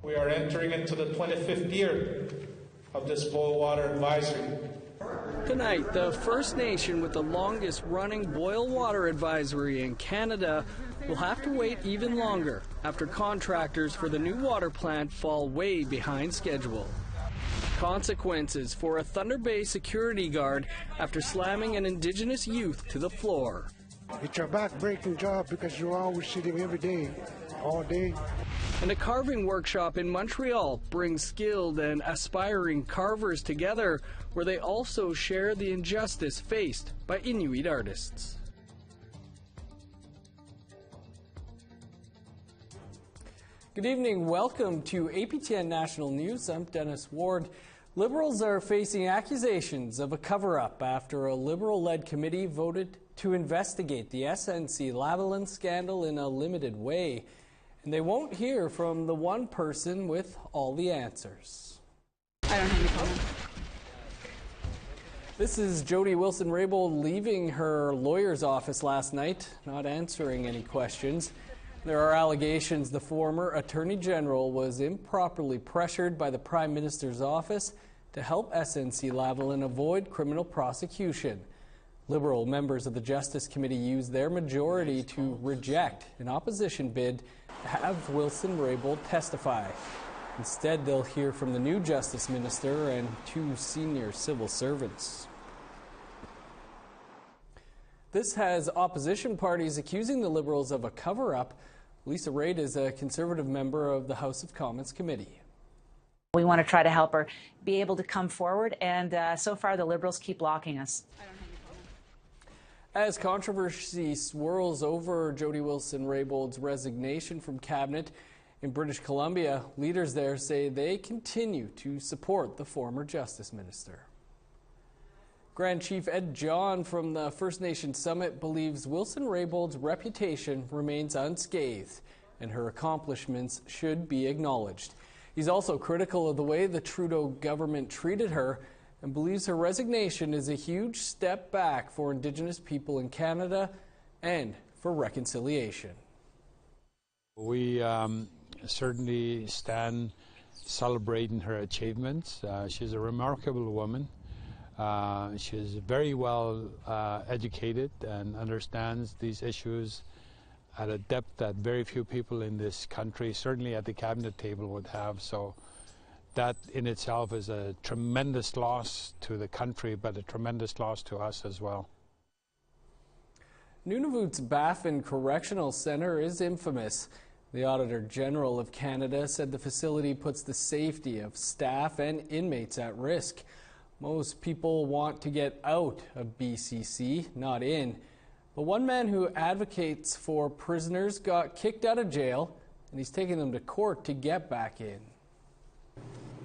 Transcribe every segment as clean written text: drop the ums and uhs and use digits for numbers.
We are entering into the 25th year of this boil water advisory. Tonight, the First Nation with the longest running boil water advisory in Canada will have to wait even longer after contractors for the new water plant fall way behind schedule. Consequences for a Thunder Bay security guard after slamming an Indigenous youth to the floor. It's a back-breaking job because you're always sitting every day, all day. And a carving workshop in Montreal brings skilled and aspiring carvers together, where they also share the injustice faced by Inuit artists. Good evening. Welcome to APTN National News. I'm Dennis Ward. Liberals are facing accusations of a cover-up after a Liberal-led committee voted to investigate the SNC-Lavalin scandal in a limited way. And they won't hear from the one person with all the answers. I don't have any comments. This is Jody Wilson-Raybould leaving her lawyer's office last night, not answering any questions. There are allegations the former Attorney General was improperly pressured by the Prime Minister's office to help SNC-Lavalin avoid criminal prosecution. Liberal members of the Justice Committee used their majority to reject an opposition bid to have Wilson-Raybould testify. Instead, they'll hear from the new Justice Minister and two senior civil servants. This has opposition parties accusing the Liberals of a cover-up. Lisa Raitt is a Conservative member of the House of Commons Committee. We want to try to help her be able to come forward, and so far the Liberals keep blocking us. As controversy swirls over Jody Wilson-Raybould's resignation from Cabinet in British Columbia, leaders there say they continue to support the former Justice Minister. Grand Chief Ed John from the First Nation Summit believes Wilson-Raybould's reputation remains unscathed and her accomplishments should be acknowledged. He's also critical of the way the Trudeau government treated her and believes her resignation is a huge step back for Indigenous people in Canada and for reconciliation. We certainly stand celebrating her achievements. She's a remarkable woman. She's very well educated and understands these issues at a depth that very few people in this country, certainly at the cabinet table, would have. So that in itself is a tremendous loss to the country, but a tremendous loss to us as well. Nunavut's Baffin Correctional Centre is infamous. The Auditor General of Canada said the facility puts the safety of staff and inmates at risk. Most people want to get out of BCC, not in. But one man who advocates for prisoners got kicked out of jail, and he's taking them to court to get back in.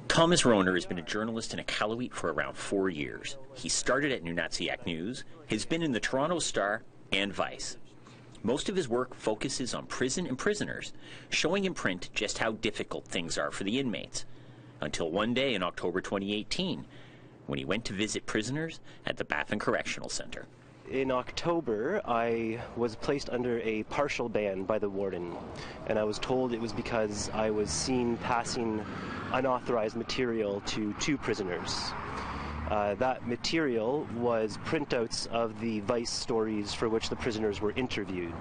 Thomas Roner has been a journalist in Iqaluit for around 4 years. He started at Nunatsiaq News, has been in the Toronto Star and Vice. Most of his work focuses on prison and prisoners, showing in print just how difficult things are for the inmates. Until one day in October 2018, when he went to visit prisoners at the Baffin Correctional Centre. In October, I was placed under a partial ban by the warden, and I was told it was because I was seen passing unauthorized material to two prisoners. That material was printouts of the Vice stories for which the prisoners were interviewed.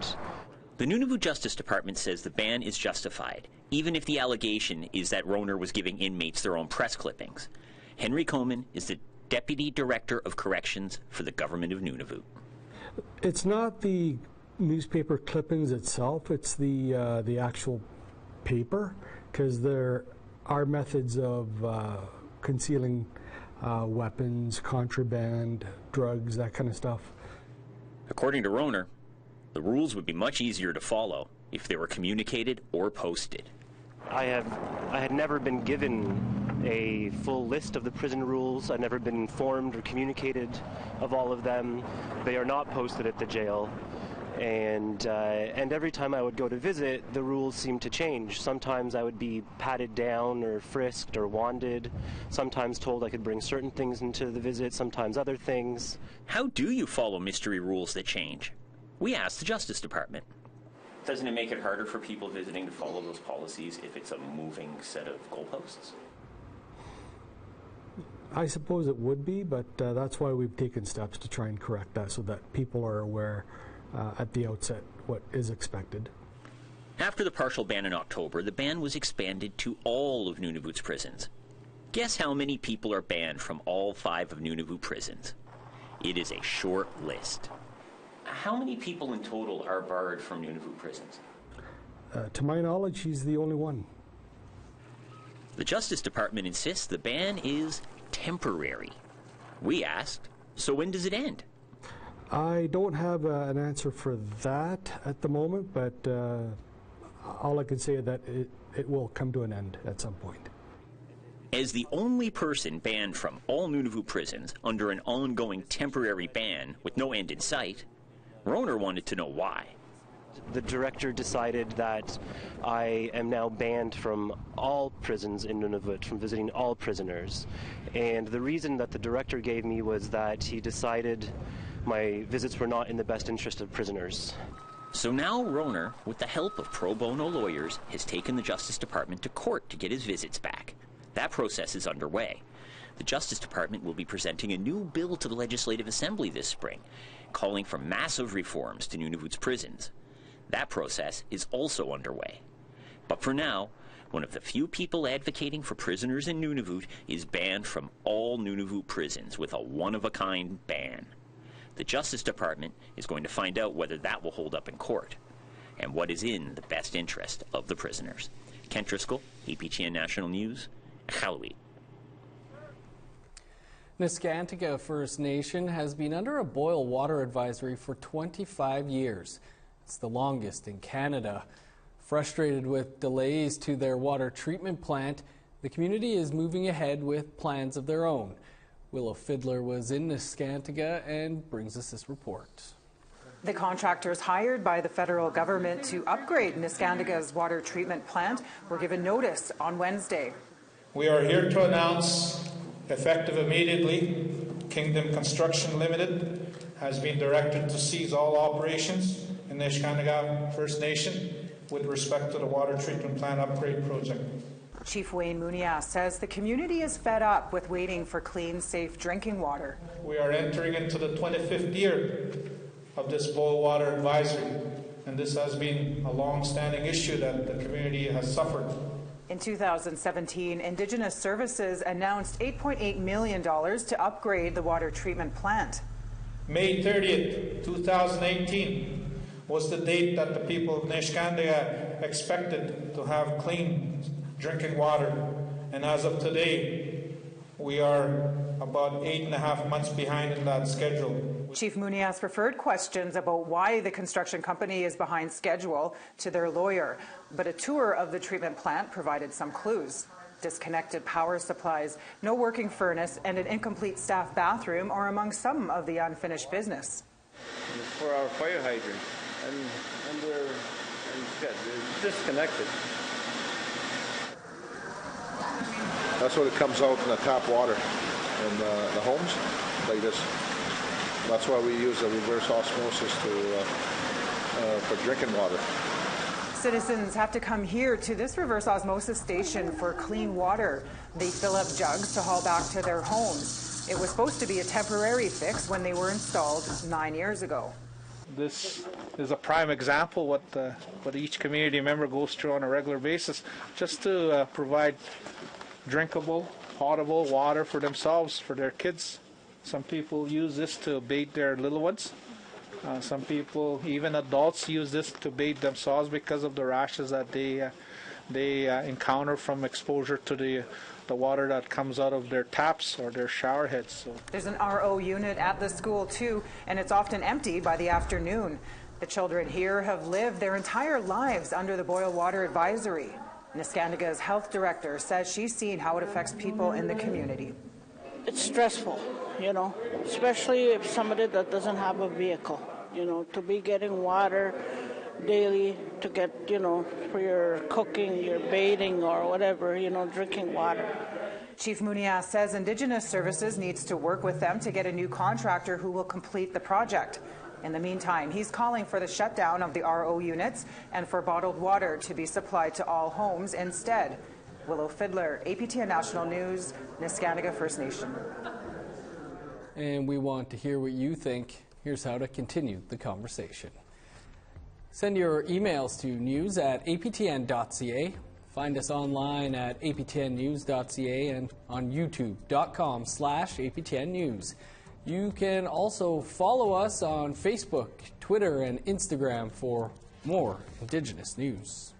The Nunavut Justice Department says the ban is justified, even if the allegation is that Roner was giving inmates their own press clippings. Henry Coman is the Deputy Director of Corrections for the Government of Nunavut. It's not the newspaper clippings itself, it's the actual paper, because there are methods of concealing weapons, contraband, drugs, that kind of stuff. According to Roner, the rules would be much easier to follow if they were communicated or posted. I had never been given a full list of the prison rules. I've never been informed or communicated of all of them. They are not posted at the jail. And every time I would go to visit, the rules seemed to change. Sometimes I would be patted down or frisked or wanded. Sometimes told I could bring certain things into the visit, sometimes other things. How do you follow mystery rules that change? We asked the Justice Department. Doesn't it make it harder for people visiting to follow those policies if it's a moving set of goalposts? I suppose it would be, but that's why we've taken steps to try and correct that so that people are aware at the outset what is expected. After the partial ban in October, the ban was expanded to all of Nunavut's prisons. Guess how many people are banned from all 5 of Nunavut prisons? It is a short list. How many people in total are barred from Nunavut prisons? To my knowledge, he's the only one. The Justice Department insists the ban is temporary. We asked, so when does it end? I don't have an answer for that at the moment, but all I can say is that it will come to an end at some point. As the only person banned from all Nunavut prisons under an ongoing temporary ban with no end in sight, Roner wanted to know why. The director decided that I am now banned from all prisons in Nunavut, from visiting all prisoners. And the reason that the director gave me was that he decided my visits were not in the best interest of prisoners. So now Roner, with the help of pro bono lawyers, has taken the Justice Department to court to get his visits back. That process is underway. The Justice Department will be presenting a new bill to the Legislative Assembly this spring, calling for massive reforms to Nunavut's prisons. That process is also underway. But for now, one of the few people advocating for prisoners in Nunavut is banned from all Nunavut prisons with a one-of-a-kind ban. The Justice Department is going to find out whether that will hold up in court and what is in the best interest of the prisoners. Kent Driscoll, APTN National News, Iqaluit. Neskantaga First Nation has been under a boil water advisory for 25 years. It's the longest in Canada. Frustrated with delays to their water treatment plant, the community is moving ahead with plans of their own. Willow Fiddler was in Neskantaga and brings us this report. The contractors hired by the federal government to upgrade Neskantaga's water treatment plant were given notice on Wednesday. We are here to announce, effective immediately, Kingdom Construction Limited has been directed to cease all operations in Neskantaga First Nation with respect to the water treatment plant upgrade project. Chief Wayne Munias says the community is fed up with waiting for clean, safe drinking water. We are entering into the 25th year of this boil water advisory, and this has been a long-standing issue that the community has suffered. In 2017, Indigenous Services announced $8.8 million to upgrade the water treatment plant. May 30th, 2018 was the date that the people of Neskantaga expected to have clean drinking water, and as of today, we are about 8.5 months behind in that schedule. Chief Munias referred questions about why the construction company is behind schedule to their lawyer, but a tour of the treatment plant provided some clues. Disconnected power supplies, no working furnace, and an incomplete staff bathroom are among some of the unfinished business. For our fire hydrant, and they're disconnected. That's what it comes out in the tap water in the homes, like this. That's why we use the reverse osmosis for drinking water. Citizens have to come here to this reverse osmosis station for clean water. They fill up jugs to haul back to their homes. It was supposed to be a temporary fix when they were installed 9 years ago. This is a prime example what each community member goes through on a regular basis, just to provide drinkable, potable water for themselves, for their kids. Some people use this to bathe their little ones. Some people, even adults, use this to bathe themselves because of the rashes that they encounter from exposure to the water that comes out of their taps or their shower heads. So. There's an RO unit at the school too, and it's often empty by the afternoon. The children here have lived their entire lives under the boil water advisory. Neskantaga's health director says she's seen how it affects people in the community. It's stressful, especially if somebody that doesn't have a vehicle, to be getting water daily to get, for your cooking, your bathing or whatever, drinking water. Chief Munias says Indigenous Services needs to work with them to get a new contractor who will complete the project. In the meantime, he's calling for the shutdown of the RO units and for bottled water to be supplied to all homes instead. Willow Fiddler, APTN National News, Niskandiga First Nation. And we want to hear what you think. Here's how to continue the conversation. Send your emails to news@aptn.ca. Find us online at aptnnews.ca and on youtube.com/aptnnews. You can also follow us on Facebook, Twitter, and Instagram for more Indigenous news.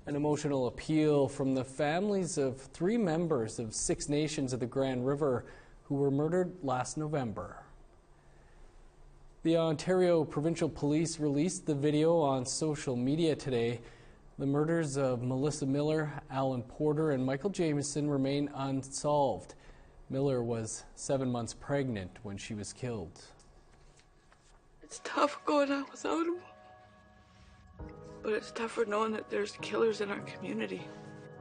An emotional appeal from the families of 3 members of 6 nations of the Grand River who were murdered last November. The Ontario Provincial Police released the video on social media today. The murders of Melissa Miller, Alan Porter, and Michael Jamieson remain unsolved. Miller was 7 months pregnant when she was killed. It's tough going out without him, but it's tougher knowing that there's killers in our community.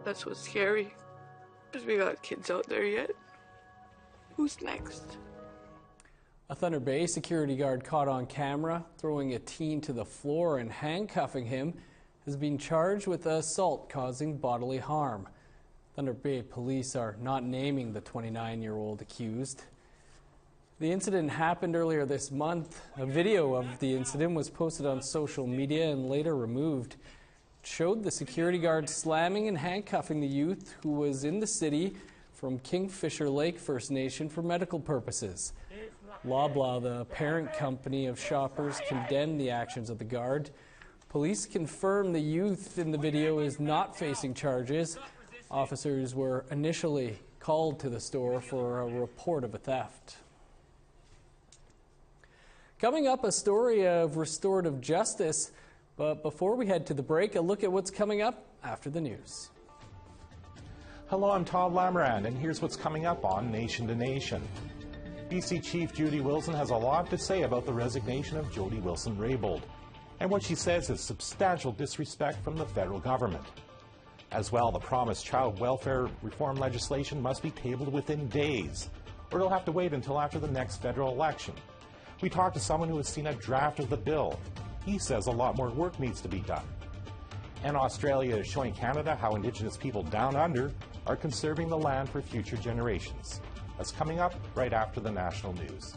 That's what's scary, because we got kids out there yet. Who's next? A Thunder Bay security guard caught on camera throwing a teen to the floor and handcuffing him has been charged with assault causing bodily harm. Thunder Bay police are not naming the 29-year-old accused. The incident happened earlier this month. A video of the incident was posted on social media and later removed. It showed the security guard slamming and handcuffing the youth who was in the city from Kingfisher Lake First Nation for medical purposes. Loblaw, the parent company of Shoppers, condemned the actions of the guard. Police confirm the youth in the video is not facing charges. Officers were initially called to the store for a report of a theft. Coming up, a story of restorative justice. But before we head to the break, a look at what's coming up after the news. Hello, I'm Todd Lamarand, and here's what's coming up on Nation to Nation. BC Chief Judy Wilson has a lot to say about the resignation of Jody Wilson-Raybould, and what she says is substantial disrespect from the federal government. As well, the promised child welfare reform legislation must be tabled within days, or it'll have to wait until after the next federal election. We talked to someone who has seen a draft of the bill. He says a lot more work needs to be done. And Australia is showing Canada how Indigenous people down under are conserving the land for future generations. That's coming up right after the national news.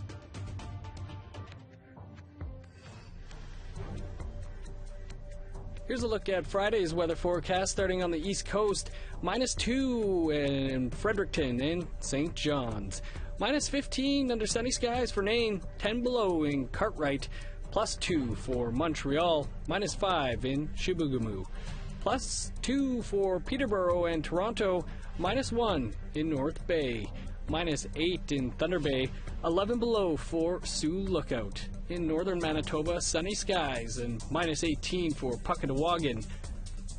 Here's a look at Friday's weather forecast starting on the East Coast. -2 in Fredericton and St. John's. -15 under sunny skies for Nain. 10 below in Cartwright. +2 for Montreal. -5 in Chibougamau. +2 for Peterborough and Toronto. -1 in North Bay. -8 in Thunder Bay. 11 below for Sioux Lookout. In northern Manitoba, sunny skies and -18 for Puckatawagan.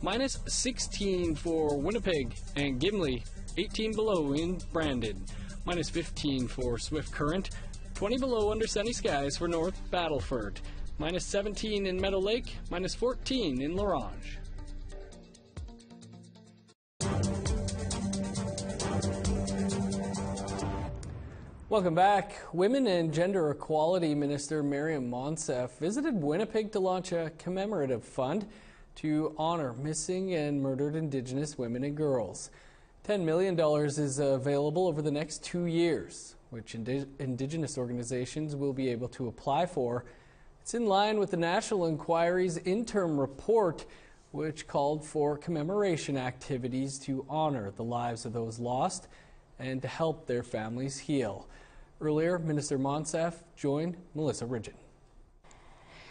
-16 for Winnipeg and Gimli. 18 below in Brandon. -15 for Swift Current. 20 below under sunny skies for North Battleford. -17 in Meadow Lake. -14 in La Ronge. Welcome back. Women and Gender Equality Minister Mariam Monsef visited Winnipeg to launch a commemorative fund to honor missing and murdered Indigenous women and girls. $10 million is available over the next 2 years, which Indigenous organizations will be able to apply for. It's in line with the National Inquiry's interim report, which called for commemoration activities to honor the lives of those lost and to help their families heal. Earlier, Minister Monsef joined Melissa Ridgen.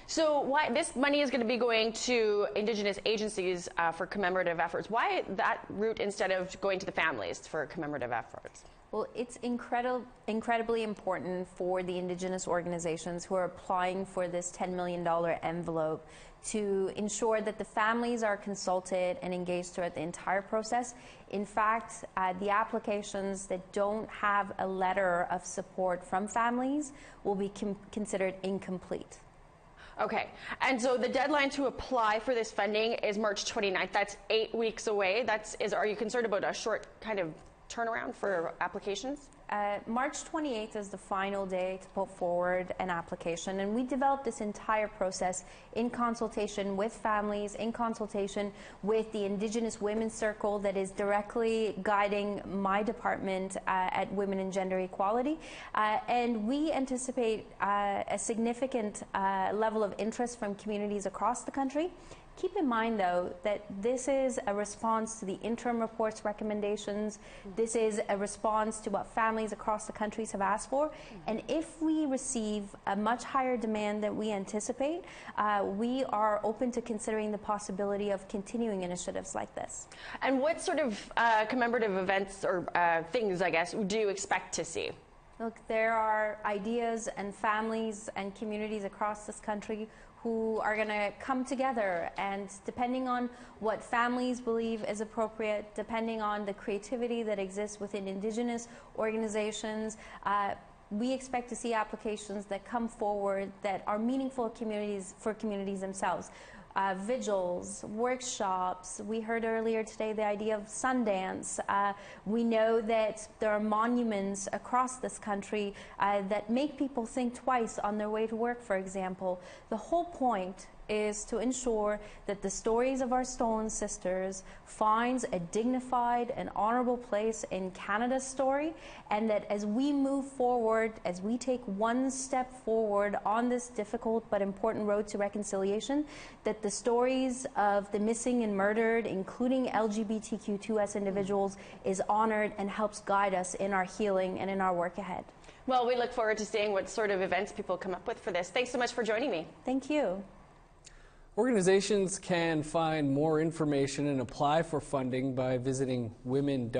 So why this money is going to be going to Indigenous agencies for commemorative efforts? Why that route instead of going to the families for commemorative efforts? Well, it's incredibly important for the Indigenous organizations who are applying for this $10 million envelope to ensure that the families are consulted and engaged throughout the entire process. In fact, the applications that don't have a letter of support from families will be considered incomplete. Okay, and so the deadline to apply for this funding is March 29th. That's 8 weeks away. Are you concerned about a short kind of turnaround for applications? March 28th is the final day to put forward an application, and we developed this entire process in consultation with families, in consultation with the Indigenous Women's Circle that is directly guiding my department at Women and Gender Equality. And we anticipate a significant level of interest from communities across the country. Keep in mind, though, that this is a response to the interim report's recommendations. This is a response to what families across the country have asked for. And if we receive a much higher demand than we anticipate, we are open to considering the possibility of continuing initiatives like this. And what sort of commemorative events or things, I guess, do you expect to see? Look, there are ideas and families and communities across this country who are going to come together, and depending on what families believe is appropriate, depending on the creativity that exists within Indigenous organizations, we expect to see applications that come forward that are meaningful for communities themselves. Vigils, workshops. We heard earlier today the idea of Sundance. We know that there are monuments across this country that make people think twice on their way to work, for example. The whole point is to ensure that the stories of our stolen sisters finds a dignified and honorable place in Canada's story, and that as we move forward, as we take one step forward on this difficult but important road to reconciliation, that the stories of the missing and murdered, including LGBTQ2S individuals, is honored and helps guide us in our healing and in our work ahead. Well, we look forward to seeing what sort of events people come up with for this. Thanks so much for joining me. Thank you. Organizations can find more information and apply for funding by visiting women.gc.ca.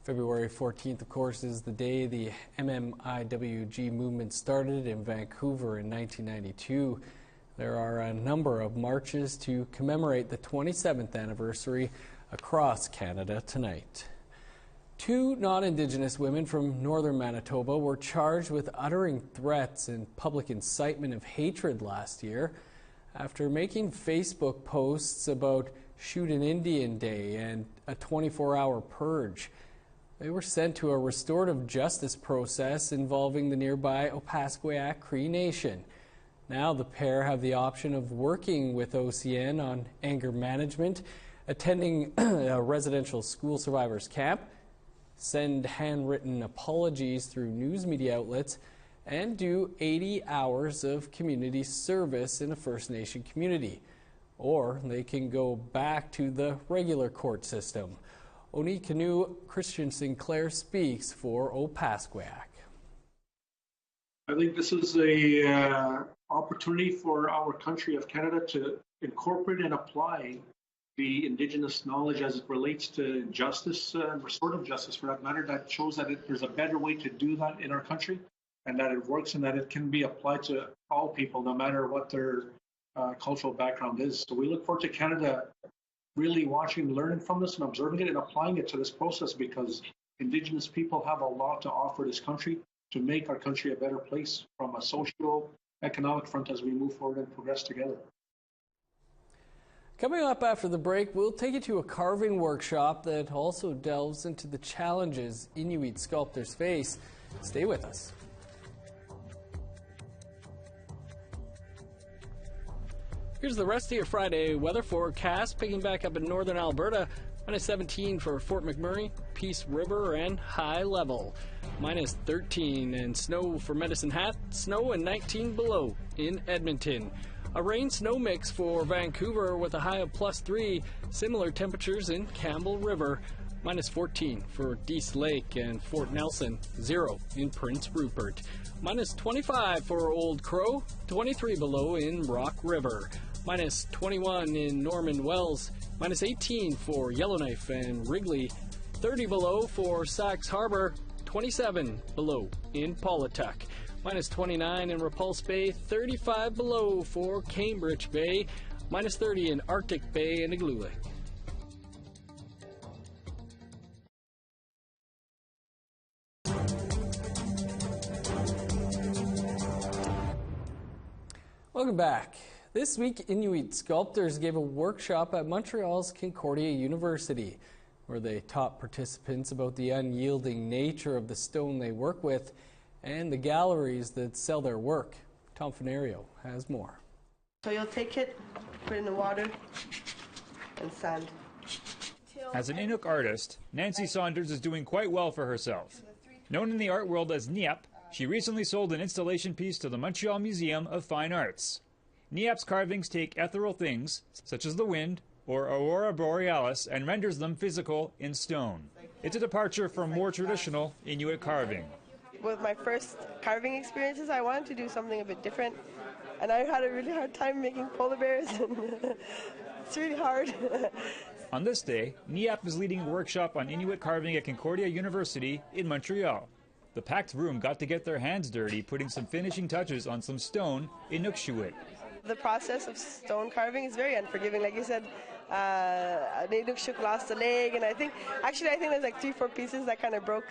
February 14th, of course, is the day the MMIWG movement started in Vancouver in 1992. There are a number of marches to commemorate the 27th anniversary across Canada tonight. 2 non-Indigenous women from northern Manitoba were charged with uttering threats and public incitement of hatred last year after making Facebook posts about Shoot an Indian Day and a 24-hour purge. They were sent to a restorative justice process involving the nearby Opaskwayak Cree Nation. Now the pair have the option of working with OCN on anger management, attending a residential school survivors camp, send handwritten apologies through news media outlets, and do 80 hours of community service in a First Nation community. Or they can go back to the regular court system. Onikanu Christian Sinclair speaks for Opaskwayak. I think this is a opportunity for our country of Canada to incorporate and apply the Indigenous knowledge as it relates to justice, restorative justice for that matter, that shows that there's a better way to do that in our country, and that it works, and that it can be applied to all people, no matter what their cultural background is. So we look forward to Canada really watching, learning from this and observing it and applying it to this process, because Indigenous people have a lot to offer this country to make our country a better place from a socio-economic front as we move forward and progress together. Coming up after the break, we'll take you to a carving workshop that also delves into the challenges Inuit sculptors face. Stay with us. Here's the rest of your Friday weather forecast, picking back up in northern Alberta. -17 for Fort McMurray, Peace River, and High Level. -13 and snow for Medicine Hat, snow and 19 below in Edmonton. A rain-snow mix for Vancouver with a high of +3. Similar temperatures in Campbell River. -14 for Dease Lake and Fort Nelson. 0 in Prince Rupert. -25 for Old Crow. 23 below in Rock River. -21 in Norman Wells. -18 for Yellowknife and Wrigley. 30 below for Sax Harbor. 27 below in Paulatuck. -29 in Repulse Bay, 35 below for Cambridge Bay, -30 in Arctic Bay and Igloolik. Welcome back. This week, Inuit sculptors gave a workshop at Montreal's Concordia University. where they taught participants about the unyielding nature of the stone they work with and the galleries that sell their work. Tom Fenario has more. So you'll take it, put it in the water, and sand. As an Inuit artist, Nancy Saunders is doing quite well for herself. Known in the art world as Niap, she recently sold an installation piece to the Montreal Museum of Fine Arts. Niap's carvings take ethereal things, such as the wind or aurora borealis, and renders them physical in stone. It's a departure from more traditional Inuit carving. With my first carving experiences, I wanted to do something a bit different, and I had a really hard time making polar bears. It's really hard. On this day, Niap is leading a workshop on Inuit carving at Concordia University in Montreal. The packed room got to get their hands dirty, putting some finishing touches on some stone Inukshuit. The process of stone carving is very unforgiving. Like you said, Inukshuit lost a leg, and I think there's like 3-4 pieces that kind of broke.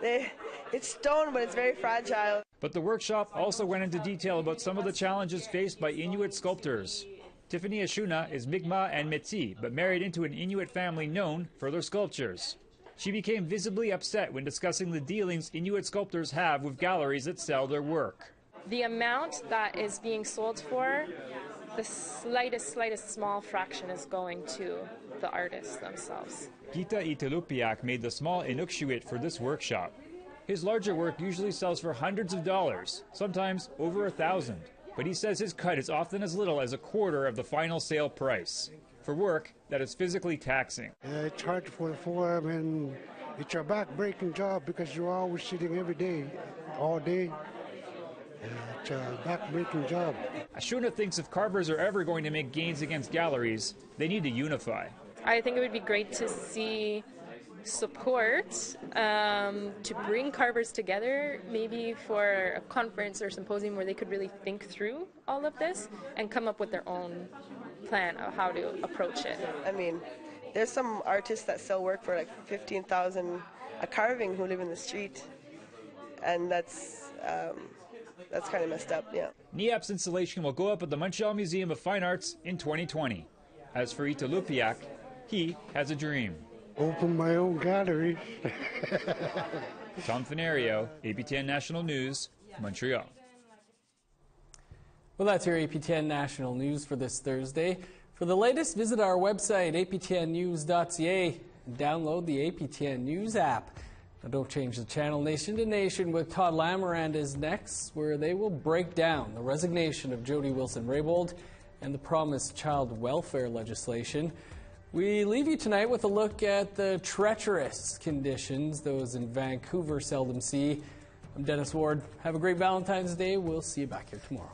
It's stone, but it's very fragile. But the workshop also went into detail about some of the challenges faced by Inuit sculptors. Tiffany Ashuna is Mi'kmaq and Métis, but married into an Inuit family known for their sculptures. She became visibly upset when discussing the dealings Inuit sculptors have with galleries that sell their work. The amount that is being sold for, the slightest small fraction is going to the artists themselves. Gita Itelupiak made the small Inukshuit for this workshop. His larger work usually sells for hundreds of dollars, sometimes over $1,000. But he says his cut is often as little as a quarter of the final sale price for work that is physically taxing. It's hard for the form, and it's a back-breaking job because you're always sitting every day, all day. It's a back-breaking job. Ashuna thinks if carvers are ever going to make gains against galleries, they need to unify. I think it would be great to see support to bring carvers together, maybe for a conference or symposium where they could really think through all of this and come up with their own plan of how to approach it. I mean, there's some artists that sell work for like $15,000 a carving who live in the street, and that's kind of messed up, yeah. Niap's installation will go up at the Montreal Museum of Fine Arts in 2020. As for Itelupiak, he has a dream. Open my own gallery. Tom Fenario, APTN National News, Montreal. Well, that's your APTN National News for this Thursday. For the latest, visit our website, aptnnews.ca, and download the APTN News app. Now, don't change the channel. Nation to Nation with Todd Lamarand is next, where they will break down the resignation of Jody Wilson-Raybould and the promised child welfare legislation. We leave you tonight with a look at the treacherous conditions those in Vancouver seldom see. I'm Dennis Ward. Have a great Valentine's Day. We'll see you back here tomorrow.